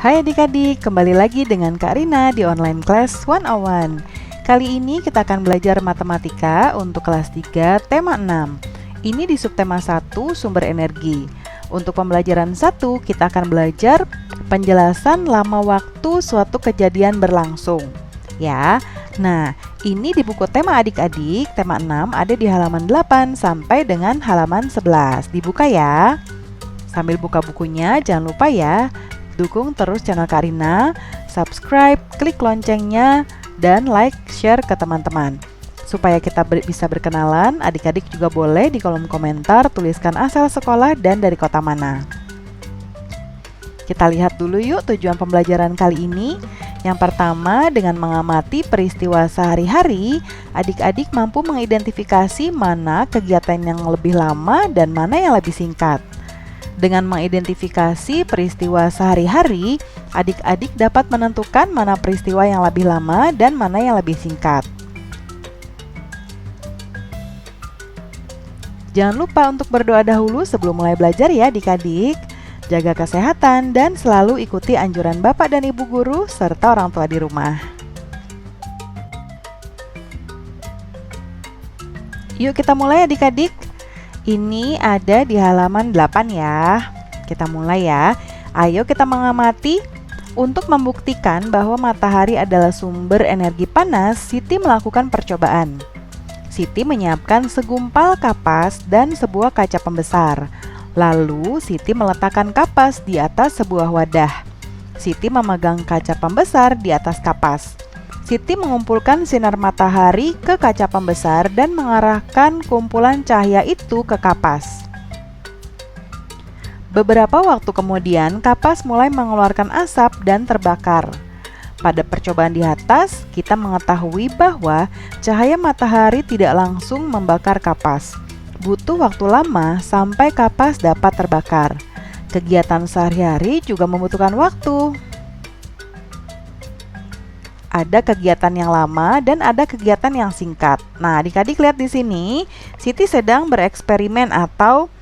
Hai adik-adik, kembali lagi dengan Kak Rina di Online Class 101. Kali ini kita akan belajar matematika untuk kelas 3, tema 6. Ini di subtema 1, sumber energi. Untuk pembelajaran 1, kita akan belajar penjelasan lama waktu suatu kejadian berlangsung. Ya, nah ini di buku tema adik-adik, tema 6 ada di halaman 8 sampai dengan halaman 11. Dibuka ya. Sambil buka bukunya, jangan lupa ya, dukung terus channel Kak Rina, subscribe, klik loncengnya, dan like, share ke teman-teman. Supaya kita bisa berkenalan, adik-adik juga boleh di kolom komentar tuliskan asal sekolah dan dari kota mana. Kita lihat dulu yuk tujuan pembelajaran kali ini. Yang pertama, dengan mengamati peristiwa sehari-hari, adik-adik mampu mengidentifikasi mana kegiatan yang lebih lama dan mana yang lebih singkat. Dengan mengidentifikasi peristiwa sehari-hari, adik-adik dapat menentukan mana peristiwa yang lebih lama dan mana yang lebih singkat. Jangan lupa untuk berdoa dahulu sebelum mulai belajar ya adik-adik. Jaga kesehatan dan selalu ikuti anjuran Bapak dan Ibu guru serta orang tua di rumah. Yuk kita mulai adik-adik. Ini ada di halaman 8 ya. Kita mulai ya. Ayo kita mengamati. Untuk membuktikan bahwa matahari adalah sumber energi panas, Siti melakukan percobaan. Siti menyiapkan segumpal kapas dan sebuah kaca pembesar. Lalu Siti meletakkan kapas di atas sebuah wadah. Siti memegang kaca pembesar di atas kapas. Siti mengumpulkan sinar matahari ke kaca pembesar dan mengarahkan kumpulan cahaya itu ke kapas. Beberapa waktu kemudian, kapas mulai mengeluarkan asap dan terbakar. Pada percobaan di atas, kita mengetahui bahwa cahaya matahari tidak langsung membakar kapas. Butuh waktu lama sampai kapas dapat terbakar. Kegiatan sehari-hari juga membutuhkan waktu. Ada kegiatan yang lama dan ada kegiatan yang singkat. Nah, adik-adik lihat di sini, Siti sedang bereksperimen atau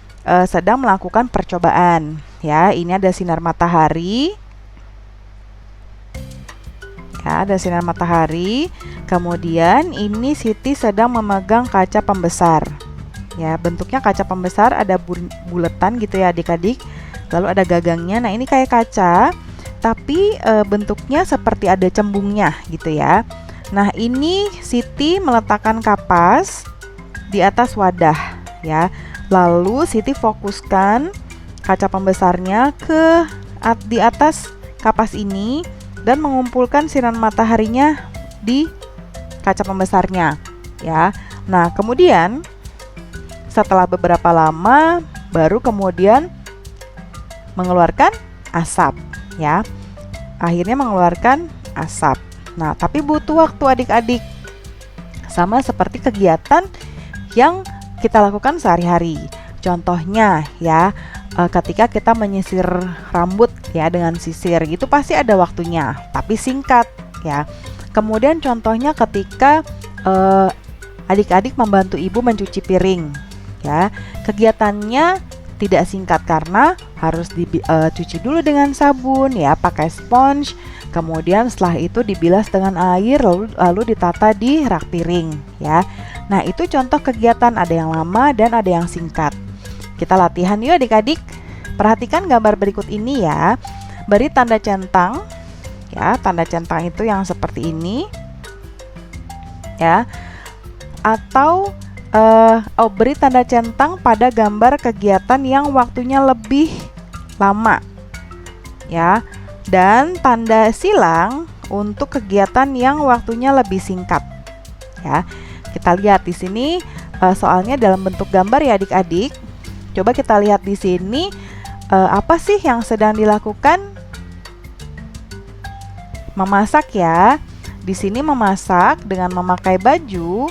sedang melakukan percobaan. Ya, ini ada sinar matahari. Ya, ada sinar matahari. Kemudian ini Siti sedang memegang kaca pembesar. Ya, bentuknya kaca pembesar ada buletan gitu ya adik-adik. Lalu ada gagangnya. Nah, ini kayak kaca, tapi bentuknya seperti ada cembungnya gitu ya. Nah, ini Siti meletakkan kapas di atas wadah ya. Lalu Siti fokuskan kaca pembesarnya di atas kapas ini dan mengumpulkan sinar mataharinya di kaca pembesarnya ya. Nah, kemudian setelah beberapa lama baru kemudian mengeluarkan asap ya. Akhirnya mengeluarkan asap. Nah, tapi butuh waktu adik-adik. Sama seperti kegiatan yang kita lakukan sehari-hari. Contohnya ya, ketika kita menyisir rambut ya dengan sisir, itu pasti ada waktunya, tapi singkat ya. Kemudian contohnya ketika adik-adik membantu ibu mencuci piring ya. Kegiatannya tidak singkat karena harus dicuci dulu dengan sabun ya, pakai sponge. Kemudian setelah itu dibilas dengan air lalu ditata di rak piring ya. Nah, itu contoh kegiatan, ada yang lama dan ada yang singkat. Kita latihan yuk adik-adik. Perhatikan gambar berikut ini ya. Beri tanda centang ya, tanda centang itu yang seperti ini ya. Atau beri tanda centang pada gambar kegiatan yang waktunya lebih lama ya, dan tanda silang untuk kegiatan yang waktunya lebih singkat ya. Kita lihat di sini soalnya dalam bentuk gambar ya adik-adik. Coba kita lihat di sini apa sih yang sedang dilakukan? Memasak ya. Di sini memasak dengan memakai baju.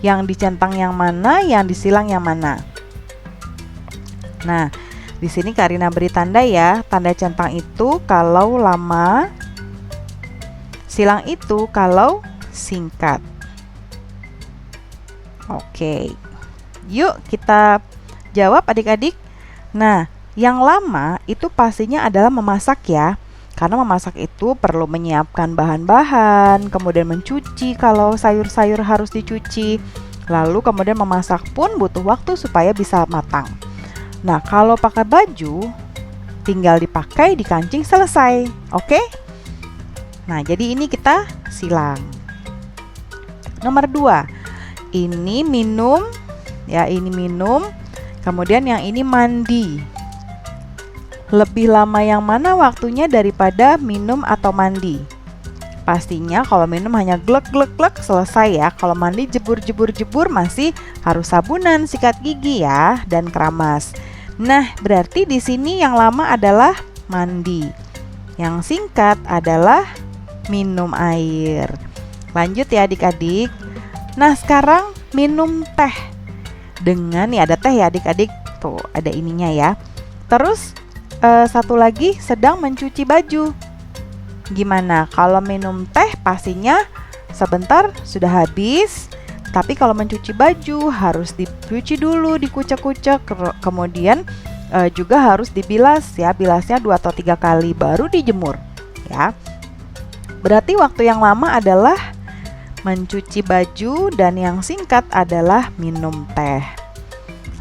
Yang dicentang yang mana, yang disilang yang mana. Nah, di sini Kak Rina beri tanda ya. Tanda centang itu kalau lama, silang itu kalau singkat. Oke. Yuk kita jawab adik-adik. Nah, Yang lama itu pastinya adalah memasak ya. Karena memasak itu perlu menyiapkan bahan-bahan, kemudian mencuci kalau sayur-sayur harus dicuci. Lalu kemudian memasak pun butuh waktu supaya bisa matang. Nah, kalau pakai baju, tinggal dipakai, dikancing, selesai. Oke? Nah, jadi ini kita silang. Nomor 2, ini minum, ya ini minum, kemudian yang ini mandi. Lebih lama yang mana waktunya daripada minum atau mandi? Pastinya kalau minum hanya glek-glek-glek selesai ya. Kalau mandi jebur-jebur-jebur masih harus sabunan, sikat gigi ya, dan keramas. Nah, berarti di sini yang lama adalah mandi. Yang singkat adalah minum air. Lanjut ya adik-adik. Nah, sekarang minum teh. Dengan nih ada teh ya adik-adik. Tuh, ada ininya ya. Terus satu lagi sedang mencuci baju. Gimana? Kalau minum teh pastinya sebentar sudah habis. Tapi kalau mencuci baju harus dicuci dulu, dikucek-kucek, kemudian juga harus dibilas ya. Bilasnya 2 atau 3 kali baru dijemur ya. Berarti waktu yang lama adalah mencuci baju dan yang singkat adalah minum teh.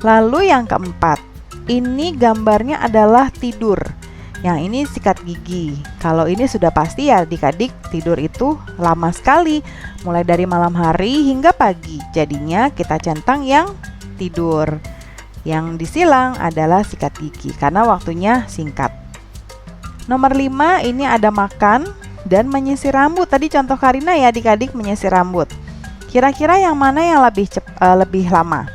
Lalu yang keempat, ini gambarnya adalah tidur. Yang ini sikat gigi. Kalau ini sudah pasti ya adik-adik, tidur itu lama sekali, mulai dari malam hari hingga pagi. Jadinya kita centang yang tidur. Yang disilang adalah sikat gigi karena waktunya singkat. Nomor 5, ini ada makan dan menyisir rambut. Tadi contoh Karina ya adik-adik, menyisir rambut. Kira-kira yang mana yang lebih lama?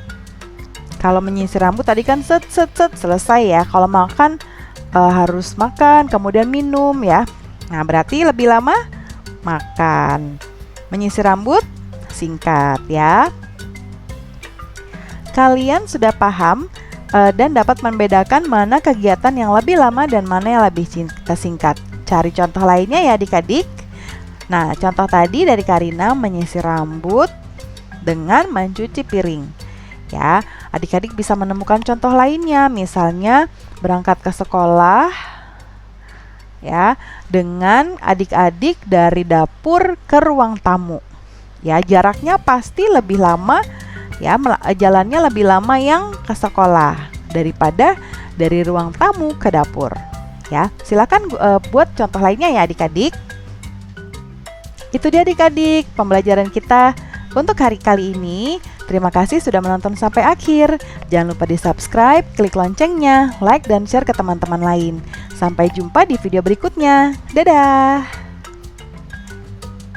Kalau menyisir rambut tadi kan set selesai ya. Kalau makan harus makan kemudian minum ya. Nah, berarti lebih lama makan. Menyisir rambut singkat ya. Kalian sudah paham dan dapat membedakan mana kegiatan yang lebih lama dan mana yang lebih singkat. Cari contoh lainnya ya adik-adik. Nah, contoh tadi dari Karina menyisir rambut dengan mencuci piring. Ya, adik-adik bisa menemukan contoh lainnya, misalnya berangkat ke sekolah ya dengan adik-adik dari dapur ke ruang tamu. Ya, jaraknya pasti lebih lama ya, jalannya lebih lama yang ke sekolah daripada dari ruang tamu ke dapur. Ya, silakan buat contoh lainnya ya adik-adik. Itu dia adik-adik pembelajaran kita untuk hari kali ini. Terima kasih sudah menonton sampai akhir. Jangan lupa di-subscribe, klik loncengnya, like dan share ke teman-teman lain. Sampai jumpa di video berikutnya. Dadah!